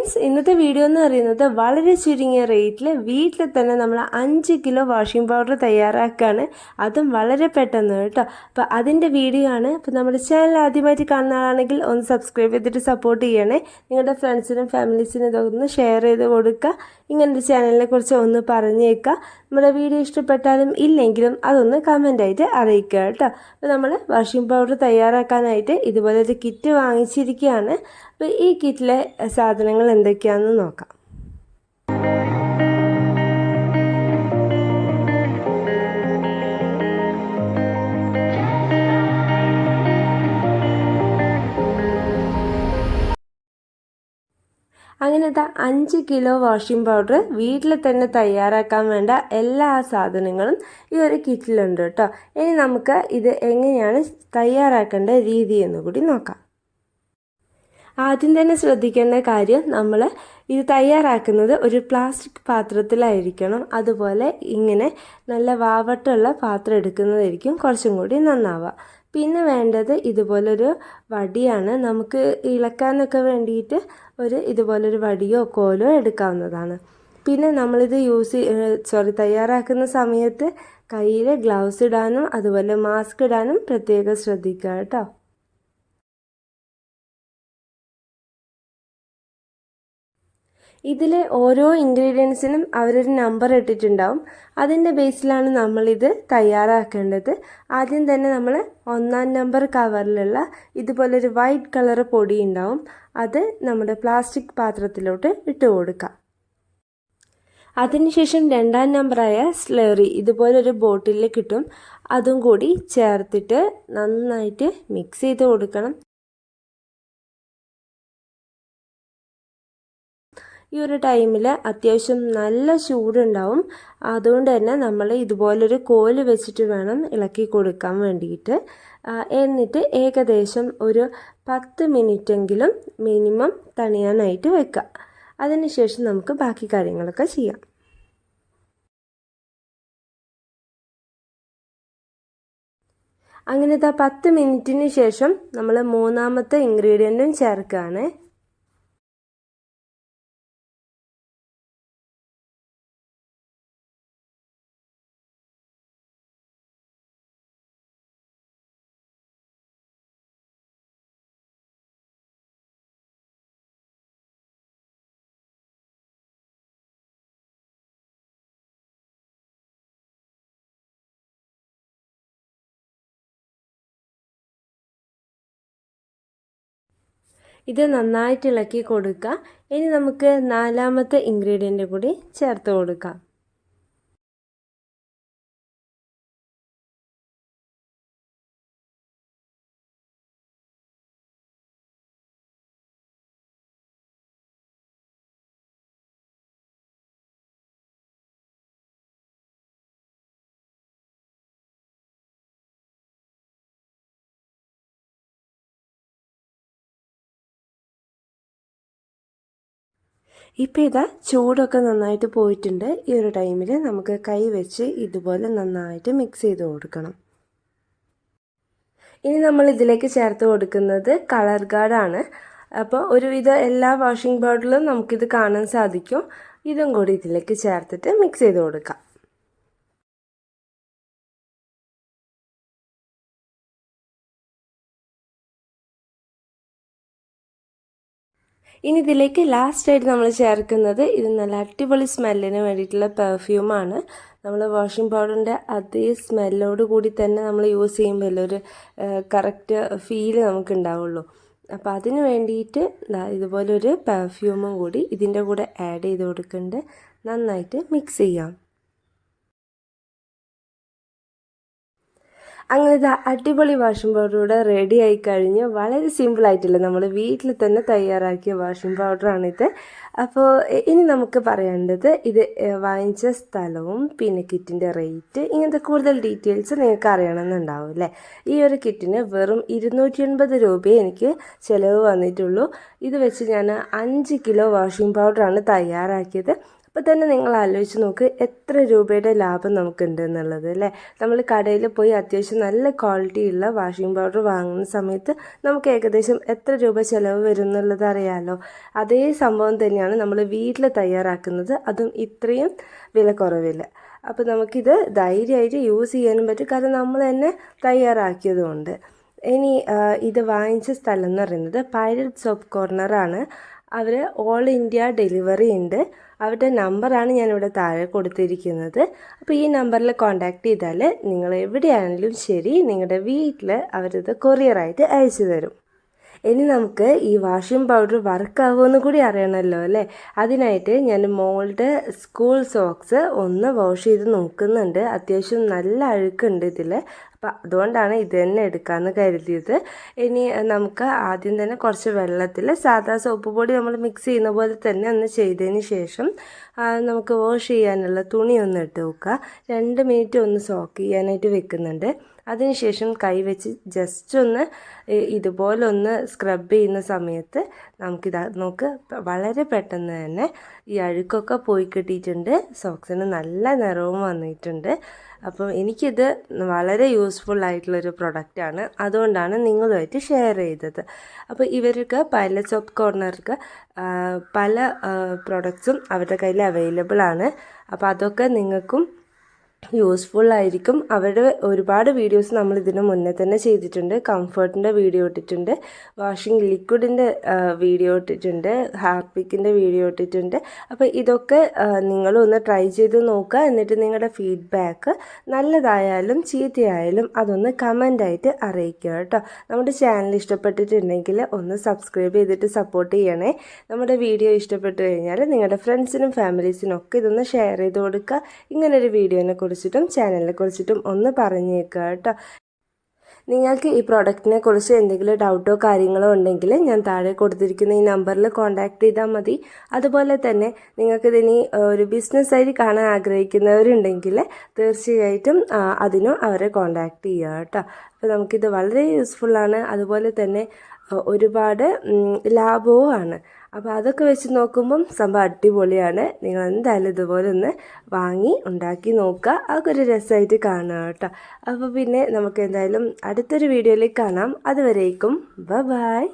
Friends, ഇന്നത്തെ video എന്ന് പറയുന്നത് വളരെ ചുരുങ്ങിയ റേറ്റിൽ വീട്ടിൽ തന്നെ നമ്മൾ 5 കിലോ വാഷിംഗ് പൗഡർ തയ്യാറാക്കുകയാണ്. അതും വളരെ പെട്ടെന്ന് കേട്ടോ. അപ്പോൾ അതിൻ്റെ വീഡിയോ ആണ്. അപ്പോൾ നമ്മുടെ ചാനൽ ആദ്യമായിട്ട് കാണുന്ന ആളാണെങ്കിൽ ഒന്ന് സബ്സ്ക്രൈബ് ചെയ്തിട്ട് സപ്പോർട്ട് ചെയ്യണേ. നിങ്ങളുടെ ഫ്രണ്ട്സിനും ഫാമിലീസിനും ഇതൊന്ന് ഷെയർ ചെയ്ത് കൊടുക്കുക. ഇങ്ങനൊരു ചാനലിനെ കുറിച്ച് ഒന്ന് പറഞ്ഞേക്കുക. നമ്മുടെ വീഡിയോ ഇഷ്ടപ്പെട്ടാലും ഇല്ലെങ്കിലും അതൊന്ന് കമൻ്റായിട്ട് അറിയിക്കുക കേട്ടോ. അപ്പോൾ നമ്മൾ വാഷിംഗ് പൗഡർ തയ്യാറാക്കാനായിട്ട് ഇതുപോലൊരു കിറ്റ് വാങ്ങിച്ചിരിക്കുകയാണ്. അപ്പോൾ ഈ കിറ്റിലെ സാധനങ്ങൾ എന്തൊക്കെയാണെന്ന് നോക്കാം. അങ്ങനത്തെ 5 കിലോ വാഷിംഗ് പൗഡർ വീട്ടിൽ തന്നെ തയ്യാറാക്കാൻ വേണ്ട എല്ലാ സാധനങ്ങളും ഈ ഒരു കിറ്റിലുണ്ട് കേട്ടോ. ഇനി നമുക്ക് ഇത് എങ്ങനെയാണ് തയ്യാറാക്കേണ്ട രീതി എന്ന് കൂടി നോക്കാം. ആദ്യം തന്നെ ശ്രദ്ധിക്കേണ്ട കാര്യം, നമ്മൾ ഇത് തയ്യാറാക്കുന്നത് ഒരു പ്ലാസ്റ്റിക് പാത്രത്തിലായിരിക്കണം. അതുപോലെ ഇങ്ങനെ നല്ല വാവട്ടുള്ള പാത്രം എടുക്കുന്നതായിരിക്കും കുറച്ചും കൂടി നന്നാവുക. പിന്നെ വേണ്ടത് ഇതുപോലൊരു വടിയാണ്. നമുക്ക് ഇളക്കാനൊക്കെ വേണ്ടിയിട്ട് ഇതുപോലൊരു വടിയോ കോലോ എടുക്കാവുന്നതാണ്. പിന്നെ നമ്മളിത് തയ്യാറാക്കുന്ന സമയത്ത് കയ്യിൽ ഗ്ലൗസ് ഇടാനും അതുപോലെ മാസ്ക് ഇടാനും പ്രത്യേകം ശ്രദ്ധിക്കുക കേട്ടോ. ഇതിലെ ഓരോ ഇൻഗ്രീഡിയൻസിനും അവരൊരു നമ്പർ ഇട്ടിട്ടുണ്ടാവും. അതിൻ്റെ ബേസിലാണ് നമ്മളിത് തയ്യാറാക്കേണ്ടത്. ആദ്യം തന്നെ നമ്മൾ 1-ാം നമ്പർ കവറിലുള്ള ഇതുപോലൊരു വൈറ്റ് കളർ പൊടി ഉണ്ടാവും. അത് നമ്മുടെ പ്ലാസ്റ്റിക് പാത്രത്തിലോട്ട് ഇട്ട് കൊടുക്കാം. അതിനുശേഷം 2-ാം നമ്പറായ സ്ലറി ഇതുപോലൊരു ബോട്ടിലിൽ കിട്ടും. അതും കൂടി ചേർത്തിട്ട് നന്നായിട്ട് മിക്സ് ചെയ്ത് കൊടുക്കണം. ഈ ഒരു ടൈമിൽ അത്യാവശ്യം നല്ല ചൂടുണ്ടാവും. അതുകൊണ്ട് തന്നെ നമ്മൾ ഇതുപോലൊരു കോല് വെച്ചിട്ട് വേണം ഇളക്കി കൊടുക്കാൻ വേണ്ടിയിട്ട്. എന്നിട്ട് ഏകദേശം ഒരു 10 മിനിറ്റെങ്കിലും മിനിമം തണിയാനായിട്ട് വെക്കുക. അതിനുശേഷം നമുക്ക് ബാക്കി കാര്യങ്ങളൊക്കെ ചെയ്യാം. അങ്ങനത്തെ 10 മിനിറ്റിന് ശേഷം നമ്മൾ 3-ാമത്തെ ഇൻഗ്രീഡിയൻറ്റും ചേർക്കുകയാണ്. ഇത് നന്നായിട്ട് ഇളക്കി കൊടുക്കുക. ഇനി നമുക്ക് 4-ാമത്തെ ഇൻഗ്രീഡിയൻ്റ് കൂടി ചേർത്ത് കൊടുക്കാം. ഇപ്പോൾ ഇതാ ചൂടൊക്കെ നന്നായിട്ട് പോയിട്ടുണ്ട്. ഈ ഒരു ടൈമിൽ നമുക്ക് കൈ വെച്ച് ഇതുപോലെ നന്നായിട്ട് മിക്സ് ചെയ്ത് കൊടുക്കണം. ഇനി നമ്മൾ ഇതിലേക്ക് ചേർത്ത് കൊടുക്കുന്നത് കളർ ഗാർഡാണ്. അപ്പോൾ ഒരുവിധ എല്ലാ വാഷിംഗ് പൗഡറിലും നമുക്കിത് കാണാൻ സാധിക്കും. ഇതും കൂടി ഇതിലേക്ക് ചേർത്തിട്ട് മിക്സ് ചെയ്ത് കൊടുക്കാം. ഇനി ഇതിലേക്ക് ലാസ്റ്റായിട്ട് നമ്മൾ ചേർക്കുന്നത് ഇത് നല്ല അടിപൊളി സ്മെല്ലിന് വേണ്ടിയിട്ടുള്ള പെർഫ്യൂമാണ്. നമ്മൾ വാഷിംഗ് പൗഡറിൻ്റെ അതേ സ്മെല്ലോട് കൂടി തന്നെ നമ്മൾ യൂസ് ചെയ്യുമ്പോൾ ഒരു കറക്റ്റ് ഫീല് നമുക്ക് ഉണ്ടാവുള്ളൂ. അപ്പോൾ അതിന് വേണ്ടിയിട്ട് ഇതുപോലൊരു പെർഫ്യൂമും കൂടി ഇതിൻ്റെ കൂടെ ആഡ് ചെയ്ത് കൊടുക്കുന്നുണ്ട്. നന്നായിട്ട് മിക്സ് ചെയ്യാം. അങ്ങനത്തെ അടിപൊളി വാഷിംഗ് പൗഡർ റെഡി ആയി കഴിഞ്ഞ് വളരെ സിമ്പിളായിട്ടുള്ള നമ്മൾ വീട്ടിൽ തന്നെ തയ്യാറാക്കിയ വാഷിംഗ് പൗഡറാണിത്. അപ്പോൾ ഇനി നമുക്ക് പറയേണ്ടത് ഇത് വാങ്ങിച്ച സ്ഥലവും പിന്നെ കിറ്റിൻ്റെ റേറ്റ്, ഇങ്ങനത്തെ കൂടുതൽ ഡീറ്റെയിൽസ് നിങ്ങൾക്ക് അറിയണമെന്നുണ്ടാവും അല്ലേ. ഈ ഒരു കിറ്റിന് വെറും 280 രൂപയെ എനിക്ക് ചിലവ് വന്നിട്ടുള്ളൂ. ഇത് വെച്ച് ഞാൻ 5 കിലോ വാഷിംഗ് പൗഡറാണ് തയ്യാറാക്കിയത്. അപ്പോൾ തന്നെ നിങ്ങൾ ആലോചിച്ച് നോക്ക് എത്ര രൂപയുടെ ലാഭം നമുക്കുണ്ട് എന്നുള്ളത് അല്ലേ. നമ്മൾ കടയിൽ പോയി അത്യാവശ്യം നല്ല ക്വാളിറ്റിയുള്ള വാഷിംഗ് പൗഡർ വാങ്ങുന്ന സമയത്ത് നമുക്ക് ഏകദേശം എത്ര രൂപ ചിലവ് വരും എന്നുള്ളത് അറിയാമല്ലോ. അതേ സംഭവം തന്നെയാണ് നമ്മൾ വീട്ടിൽ തയ്യാറാക്കുന്നത്, അതും ഇത്രയും വില കുറവില്ല. അപ്പോൾ നമുക്കിത് ധൈര്യമായിട്ട് യൂസ് ചെയ്യാനും പറ്റും, കാരണം നമ്മൾ തന്നെ തയ്യാറാക്കിയതുകൊണ്ട്. ഇനി ഇത് വാങ്ങിച്ച സ്ഥലം എന്ന് പറയുന്നത് പൈരറ്റ് സോപ്പ് കോർണറാണ്. അവർ ഓൾ ഇന്ത്യ ഡെലിവറി ഉണ്ട്. അവരുടെ നമ്പറാണ് ഞാനിവിടെ താഴെ കൊടുത്തിരിക്കുന്നത്. അപ്പോൾ ഈ നമ്പറിൽ കോൺടാക്റ്റ് ചെയ്താൽ നിങ്ങൾ എവിടെയാണെങ്കിലും ശരി നിങ്ങളുടെ വീട്ടിൽ അവരിത് കൊറിയറായിട്ട് അയച്ചു തരും. ഇനി നമുക്ക് ഈ വാഷിംഗ് പൗഡർ വർക്കാവുമെന്ന് കൂടി അറിയണമല്ലോ അല്ലേ. അതിനായിട്ട് ഞാൻ മോളുടെ സ്കൂൾ സോക്സ് ഒന്ന് വാഷ് ചെയ്ത് നോക്കുന്നുണ്ട്. അത്യാവശ്യം നല്ല അഴുക്കുണ്ട് ഇതിൽ, അപ്പം അതുകൊണ്ടാണ് ഇത് തന്നെ എടുക്കാമെന്ന് കരുതിയത്. ഇനി നമുക്ക് ആദ്യം തന്നെ കുറച്ച് വെള്ളത്തിൽ സാധാ സോപ്പ് പൊടി നമ്മൾ മിക്സ് ചെയ്യുന്ന പോലെ തന്നെ ഒന്ന് ചെയ്തതിന് ശേഷം നമുക്ക് വാഷ് ചെയ്യാനുള്ള തുണി ഒന്ന് ഇട്ട് വെക്കുക. 2 മിനിറ്റ് ഒന്ന് സോക്ക് ചെയ്യാനായിട്ട് വെക്കുന്നുണ്ട്. അതിനുശേഷം കൈ വെച്ച് ജസ്റ്റ് ഒന്ന് ഇതുപോലെ ഒന്ന് സ്ക്രബ് ചെയ്യുന്ന സമയത്ത് നോക്ക് വളരെ പെട്ടെന്ന് തന്നെ ഈ അഴുക്കൊക്കെ പോയി കിട്ടിയിട്ടുണ്ട്. സോക്സിന് നല്ല നിറവും വന്നിട്ടുണ്ട്. അപ്പോൾ എനിക്കിത് വളരെ യൂസ്ഫുൾ ആയിട്ടുള്ളൊരു പ്രൊഡക്റ്റാണ്, അതുകൊണ്ടാണ് നിങ്ങളുമായിട്ട് ഷെയർ ചെയ്തത്. അപ്പോൾ ഇവർക്ക് പൈരറ്റ് സോപ്പ് കോർണർക്ക് പല പ്രൊഡക്ട്സും അവരുടെ കയ്യിൽ അവൈലബിൾ ആണ്. അപ്പോൾ അതൊക്കെ നിങ്ങൾക്കും യൂസ്ഫുൾ ആയിരിക്കും. അവരുടെ ഒരുപാട് വീഡിയോസ് നമ്മൾ ഇതിന് മുന്നേ തന്നെ ചെയ്തിട്ടുണ്ട്. കംഫർട്ടിൻ്റെ വീഡിയോ ഇട്ടിട്ടുണ്ട്, വാഷിംഗ് ലിക്വിഡിൻ്റെ വീഡിയോ ഇട്ടിട്ടുണ്ട്, ഹാർപ്പിക്കിൻ്റെ വീഡിയോ ഇട്ടിട്ടുണ്ട്. അപ്പോൾ ഇതൊക്കെ നിങ്ങളൊന്ന് ട്രൈ ചെയ്ത് നോക്കുക. എന്നിട്ട് നിങ്ങളുടെ ഫീഡ്ബാക്ക് നല്ലതായാലും ചീത്തയായാലും അതൊന്ന് കമൻ്റായിട്ട് അറിയിക്കുക കേട്ടോ. നമ്മുടെ ചാനൽ ഇഷ്ടപ്പെട്ടിട്ടുണ്ടെങ്കിൽ ഒന്ന് സബ്സ്ക്രൈബ് ചെയ്തിട്ട് സപ്പോർട്ട് ചെയ്യണേ. നമ്മുടെ വീഡിയോ ഇഷ്ടപ്പെട്ടു കഴിഞ്ഞാൽ നിങ്ങളുടെ ഫ്രണ്ട്സിനും ഫാമിലീസിനും ഒക്കെ ഇതൊന്ന് ഷെയർ ചെയ്ത് കൊടുക്കുക. ഇങ്ങനൊരു വീഡിയോനെ കുറിച്ചിട്ടും ചാനലിനെ കുറിച്ചിട്ടും ഒന്ന് പറഞ്ഞേക്കുക കേട്ടോ. നിങ്ങൾക്ക് ഈ പ്രോഡക്റ്റിനെ കുറിച്ച് എന്തെങ്കിലും ഡൗട്ടോ കാര്യങ്ങളോ ഉണ്ടെങ്കിൽ ഞാൻ താഴെ കൊടുത്തിരിക്കുന്ന ഈ നമ്പറിൽ കോൺടാക്റ്റ് ചെയ്താൽ മതി. അതുപോലെ തന്നെ നിങ്ങൾക്കിതിനി ഒരു ബിസിനസ്സായിട്ട് കാണാൻ ആഗ്രഹിക്കുന്നവരുണ്ടെങ്കിൽ തീർച്ചയായിട്ടും അതിനും അവരെ കോൺടാക്റ്റ് ചെയ്യുക കേട്ടോ. അപ്പോൾ നമുക്കിത് വളരെ യൂസ്ഫുള്ളാണ്, അതുപോലെ തന്നെ ഒരുപാട് ലാഭവുമാണ്. അപ്പോൾ അതൊക്കെ വെച്ച് നോക്കുമ്പം സംഭവം അടിപൊളിയാണ്. നിങ്ങൾ എന്തായാലും ഇതുപോലെ ഒന്ന് വാങ്ങി ഉണ്ടാക്കി നോക്കുക. അതൊക്കെ ഒരു രസമായിട്ട് കാണുക കേട്ടോ. അപ്പോൾ പിന്നെ നമുക്ക് എന്തായാലും അടുത്തൊരു വീഡിയോയിലേക്ക് കാണാം. അതുവരേക്കും ബൈ.